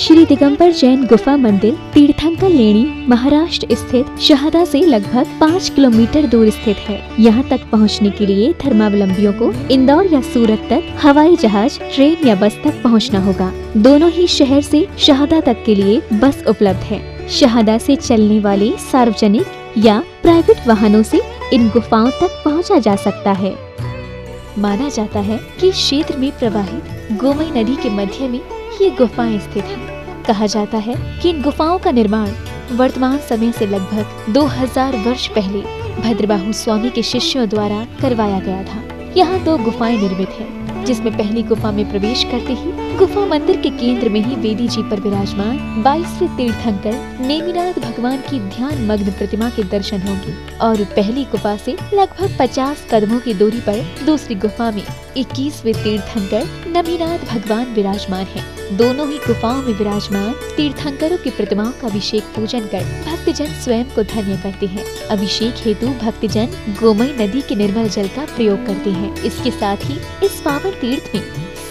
श्री दिगंबर जैन गुफा मंदिर तीर्थंकर लेणी महाराष्ट्र स्थित शहादा से लगभग 5 किलोमीटर दूर स्थित है। यहाँ तक पहुँचने के लिए धर्मावलंबियों को इंदौर या सूरत तक हवाई जहाज, ट्रेन या बस तक पहुँचना होगा। दोनों ही शहर से शहादा तक के लिए बस उपलब्ध है। शहादा से चलने वाले सार्वजनिक या प्राइवेट वाहनों से इन गुफाओं तक पहुँचा जा सकता है। माना जाता है कि क्षेत्र में प्रवाहित गोमई नदी के मध्य में ये गुफाएं स्थित हैं। कहा जाता है कि इन गुफाओं का निर्माण वर्तमान समय से लगभग 2000 वर्ष पहले भद्रबाहु स्वामी के शिष्यों द्वारा करवाया गया था। यहाँ 2 गुफाएं निर्मित हैं, जिसमें पहली गुफा में प्रवेश करते ही गुफा मंदिर के केंद्र में ही वेदी जी पर विराजमान 22वें तीर्थंकर नेमिनाथ भगवान की ध्यान मग्न प्रतिमा के दर्शन होंगे और पहली गुफा से लगभग 50 कदमों की दूरी पर दूसरी गुफा में 21वें तीर्थंकर नमीनाथ भगवान विराजमान हैं। दोनों ही गुफाओं में विराजमान तीर्थंकरों की प्रतिमाओं का अभिषेक पूजन कर भक्तजन स्वयं को धन्य करते हैं। अभिषेक हेतु भक्तजन गोमई नदी के निर्मल जल का प्रयोग करते हैं। इसके साथ ही इस पावन तीर्थ में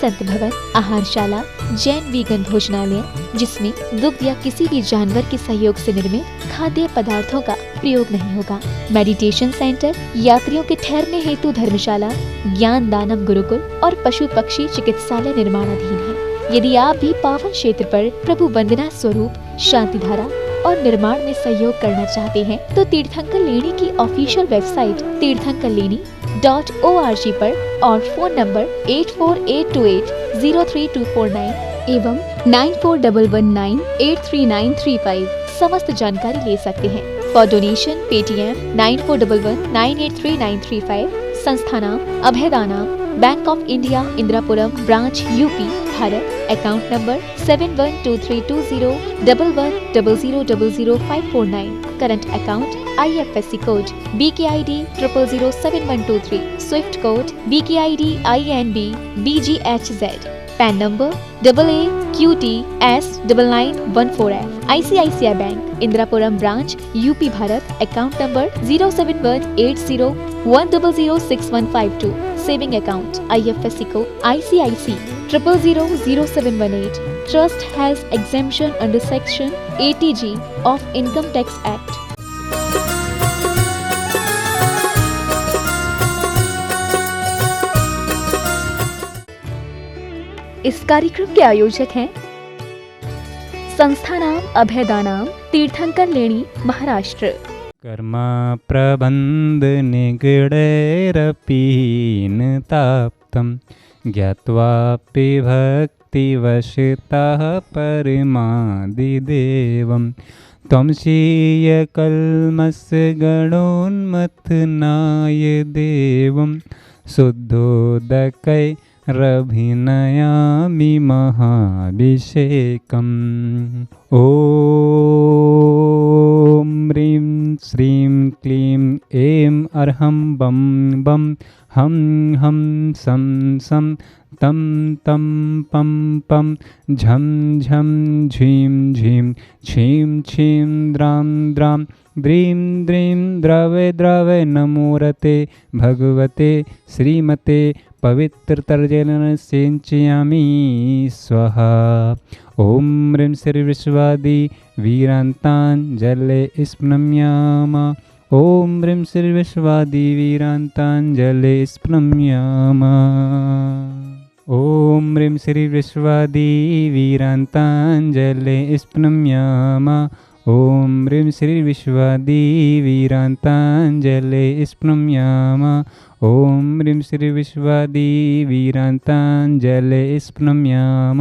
संत भवन, आहारशाला, जैन वीगन भोजनालय, जिसमें दुग्ध या किसी भी जानवर के सहयोग से निर्मित खाद्य पदार्थों का प्रयोग नहीं होगा, मेडिटेशन सेंटर, यात्रियों के ठहरने हेतु धर्मशाला, ज्ञान दानम गुरुकुल और पशु पक्षी चिकित्सालय निर्माणाधीन है। यदि आप भी पावन क्षेत्र पर प्रभु वंदना स्वरूप शांति धारा और निर्माण में सहयोग करना चाहते हैं तो तीर्थंकर लेणी की ऑफिशियल वेबसाइट तीर्थंकरलेणी.org पर और फोन नंबर 8482803249 एवं 9411983935 समस्त जानकारी ले सकते हैं। For donation Paytm 9411983935। संस्था नाम Abhaydana, bank of India, Indirapuram branch, UP, Bharat. Account number 7123201100000549। Current account IFSC code BKID 0007123। Swift code BKID INB BGHZ। PAN number AAQTS9914F। ICICI bank Indirapuram branch, UP, Bharat. Account number 0718010061552। Saving account IFSC code ICIC 000718। Trust has exemption under Section 80G of Income Tax Act. इस कार्यक्रम के आयोजक हैं संस्था नाम अभयदानाम, तीर्थंकर लेणी, महाराष्ट्र। कर्मा प्रबंध निगडैरपीन ताप्तं ज्ञात्वापि भक्तिवशितः परमादिदेवं त्वंशीयकल्मस्य गणोन्मथनाय देवं शुद्धोदकैरभिनयामि महाभिषेकम्। ॐ ह्रीं श्रीं क्लीं ऐं अर्हं बं बं हं हं सं सं तं तं पं पं झं झं झीं झीं छीं छीं द्रां द्रां द्रीं द्रीं द्रवे द्रवे नमोरते भगवते श्रीमते पवित्रतर्जन सिंचयामि स्वाहा। ओम ह्रीं श्री विश्वादि वीरांतांजले स्पृणम्याम। ओम ह्रीं श्री विश्वादि वीरांतांजले स्पृणम्याम। ओम ह्रीं श्री विश्वादि वीरांतांजले स्पृणम्याम। ओम ह्रीं श्री विश्वादि वीरांतांजले स्पृणम्याम। ओम ह्रीं श्री विश्वादि वीरांतांजले स्पृणम्याम।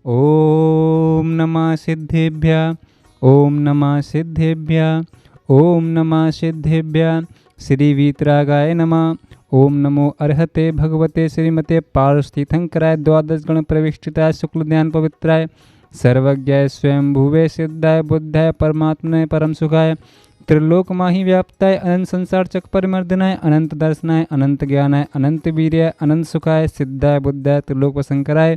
ओम नमः सिद्धेभ्यः। ओम नमः सिद्धेभ्यः। ओम नमः सिद्धेभ्यः। श्री वीतरागाय नमः। ओम नमो अर्हते भगवते श्रीमते पार्श्वतीर्थंकराय द्वादश गण प्रविष्टिताय शुक्ल ध्यान पवित्राय सर्वज्ञाय स्वयं भुवे सिद्धाय बुद्धाय परमात्मने परम सुखाय त्रिलोक माही व्याप्ताय अनंत संसार चक परिमर्दनाय अनंत दर्शनाय अनंत ज्ञानाय अनंत वीर्याय अनंत सुखाय सिद्धाय बुद्धाय त्रिलोक वसंकराय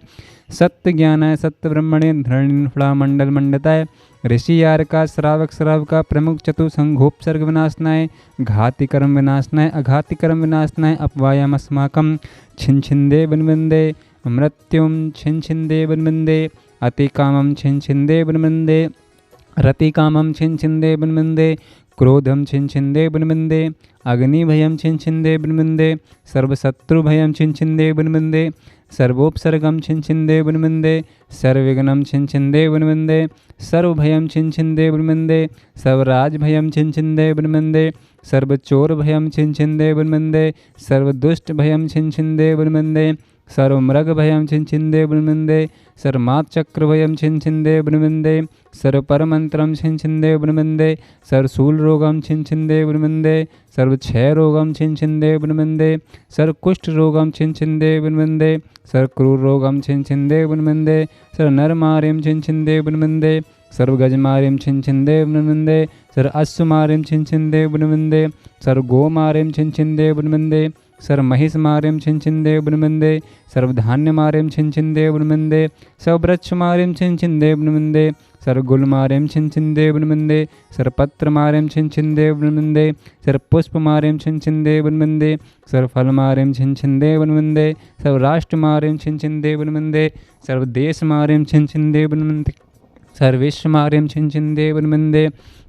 सत्य ज्ञानाय सत्य ब्रह्मणे धरणिफला मंडल मंडताय ऋषि यारका श्रावक श्रावका प्रमुख चतु संघोपसर्ग विनाशनाय घाति कर्म विनाशनाय अघाति कर्म विनाशनाय अपवायाम अस्माकं छिन छिंदे बिनबिंदे मृत्युं छिन्छिन्दे वन्वन्दे अतिकामं छिन्छिन्दे वन्वन्दे रतिकामं छिन्छिन्दे वन्वन्दे क्रोधं छिन्छिन्दे वन्वन्दे अग्निभयं छिन्छिन्दे वन्वन्दे सर्वशत्रुभयं छिन्छिन्दे वन्वन्दे सर्वोपसर्गं छिन्छिन्दे वन्वन्दे सर्वविघ्नं छिन्छिन्दे वन्वन्दे सर्वभयं छिन्छिन्दे वन्वन्दे सर्वराजभयं छिन्छिन्दे वन्वन्दे सर्वचोरभयं छिन्छिन्दे वन्वन्दे सर्वदुष्टभयं छिन्छिन्दे वन्वन्दे सर्वमृगभयं छिन्छिन्दे वन्वन्दे सर्वमात्चक्रभयं छिन्छिन्दे वन्वन्दे सर्वपरमन्त्रं छिन्छिन्दे वन्वन्दे सर्वशूलरोगं छिन्छिन्दे वन्वन्दे सर्वक्षयरोगं छिन्छिन्दे वन्वन्दे सर्वकुष्ठरोगं छिन्छिन्दे वन्वन्दे सर्वक्रूररोगं छिन्छिन्दे वन्वन्दे सर्वनरमार्यं छिन्छिन्दे वन्वन्दे सर्वगजमार्यं छिन्छिन्दे वन्वन्दे सर्वाश्वमार्यं छिन्छिन्दे वन्वन्दे सर्वगोमार्यं छिन्छिन्दे वन्वन्दे सर्वमहिषमार्यं छिन्छिन्दे वन्वन्दे सर्वधान्यमार्यं छिन्छिन्दे वन्वन्दे सर्ववृक्षमार्यं छिन्छिन्दे वन्वन्दे सर्वगुलमार्यं छिन्छिन्दे वन्वन्दे सर्वपत्रमार्यं छिन्छिन्दे वन्वन्दे सर्वपुष्पमार्यं छिन्छिन्दे वन्वन्दे सर्वफलमार्यं छिन्छिन्दे वन्वन्दे सर्वराष्ट्रमार्यं छिन्छिन्दे वन्वन्दे सर्वदेशमार्यं छिन्छिन्दे वन्वन्दे सर्वेश्वमार्यं छिन्छिन्दे वन्वन्दे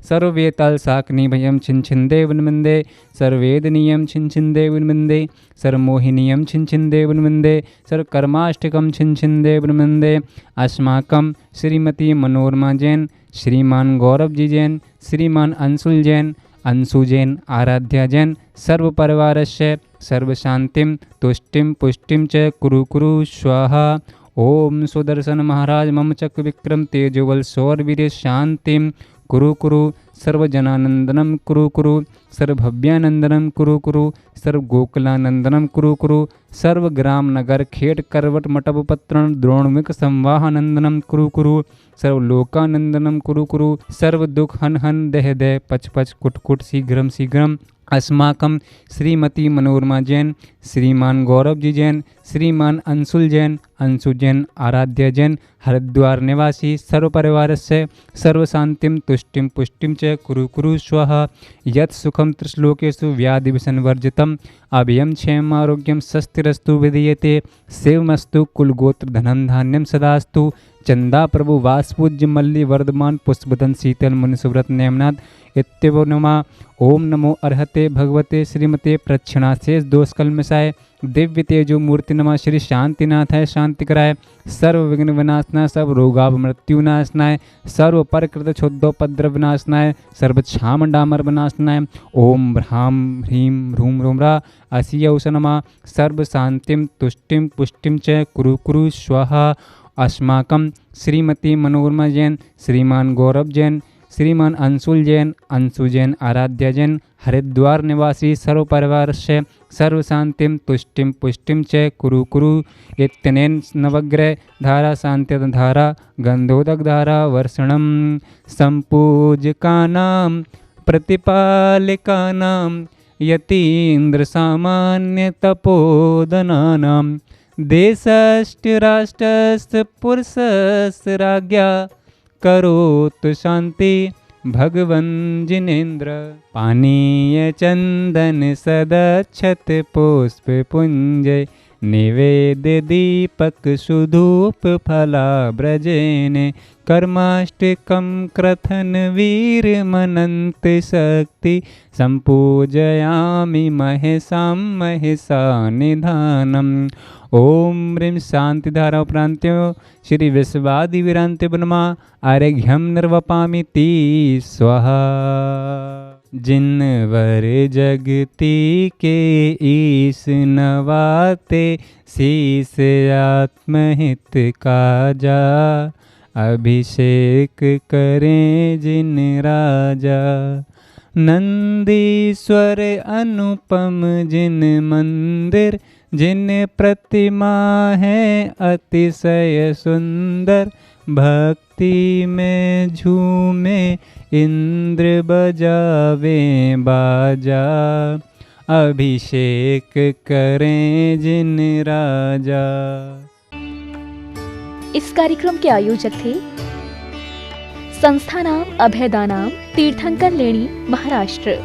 सर्ववेतालशाकनिभयं छिन्छिन्दे वन्वन्दे सर्ववेदनीयं छिन्छिन्दे वन्वन्दे सर्वमोहिनीयं छिन्छिन्दे वन्वन्दे सर्वकर्माष्टकं छिन्छिन्दे वन्वन्दे अस्माकं श्रीमती मनोरमा जैन, श्रीमान गौरव जी जैन, श्रीमान अंशुल जैन, अंशु जैन, आराध्या जैन सर्वपरिवारस्य सर्वशान्तिं तुष्टिं पुष्टिं च कुरु कुरु स्वाहा। ओम सुदर्शन महाराज मम चक्र विक्रम तेजोबल सौरवीर्य शांतिं कुरु कुरु सर्वजनानंदनम कुरु कुरु सर्वभव्यानंदनम कुरु कुरु सर्वगोकुलानंदनम कुरु कुरु सर्वग्राम नगर खेट करवट मटप पत्रण द्रोणमिक संवाहानंदनम कुरु कुरु सर्वलोकानंदनम कुरु कुरु सर्वदुख हन हन दह दह पच पच कुट कुट शीघ्रम शीघ्रम। अस्माकं श्रीमती मनोरमा जैन, श्रीमान गौरव जी जैन, श्रीमान अंशुल जैन, अंशु जैन, आराध्या जैन हरिद्वार निवासी सर्वपरिवारस्य सर्वशान्तिं तुष्टिं पुष्टिं च कुरु कुरु स्वाहा। यत् सुखं त्रिश्लोकेषु व्याधिविषणवर्जितम् अभयं क्षेमम् आरोग्यं स्वस्तिरस्तु विधीयते सेवमस्तु कुलगोत्रधनं धान्यं सदास्तु। चंदा प्रभु वासपूज्य मल्ली वर्धमान पुष्पधन शीतल मुनिसुव्रत नेमनाथ इत्यवो नमः। ओम नमो अर्हते भगवते श्रीमते प्रक्षणाशेष दोष कलमशाय दिव्य तेजो मूर्ति नमः। श्री शांतिनाथाय शांतिकराय सर्व विघ्न विनाशनाय सर्व रोगाभ मृत्यु नाशनाय सर्व परकृत क्षुद्रोपद्रव विनाशनाय सर्व छामंडामर विनाशनाय ओम भ्राम ह्रीं ह्रूं ह्रूं असियौष नमः। सर्व शांतिं तुष्टिं पुष्टिं च कुरु कुरु स्वाहा। अस्माकं श्रीमती मनोरमा जैन, श्रीमान गौरव जैन, श्रीमान अंशुल जैन, अंशु जैन, आराध्या जैन हरिद्वार निवासी सर्वपरिवारस्य सर्वशान्तिं तुष्टिं पुष्टिं च कुरु कुरु। इत्यनेन नवग्रह धारा शान्त्यत धारा गन्धोदक धारा वर्षणं सम्पूजकानां प्रतिपालिकानां यतीन्द्र सामान्य तपोदनानां देशस्य राष्ट्रस्य पुरुषस्य राज्ञा करोतु शांति भगवन् जिनेन्द्र। पानीय चंदन सदक्षत पुष्प पुंजय निवेद्य दीपक सुधूप फला ब्रजेने कर्माष्टकं क्रथन वीर मनंत शक्ति संपूजयामि महेशां महिषा निधानम्। ओम ह्रीं शांतिधारा प्रांत्यो श्री विश्वादि विरांत्य बनमा आर्घ्यम निर्वपामि ती स्वाहा। जिनवर जगती के ईश नवाते शीस आत्महित काजा अभिषेक करें जिन राजा। नंदीश्वर अनुपम जिन मंदिर जिन प्रतिमा है अतिशय सुंदर भक्ति में झूमे इंद्र बजावे बाजा अभिषेक करें जिन राजा। इस कार्यक्रम के आयोजक थे संस्था नाम अभयदानाम तीर्थंकर लेणी महाराष्ट्र।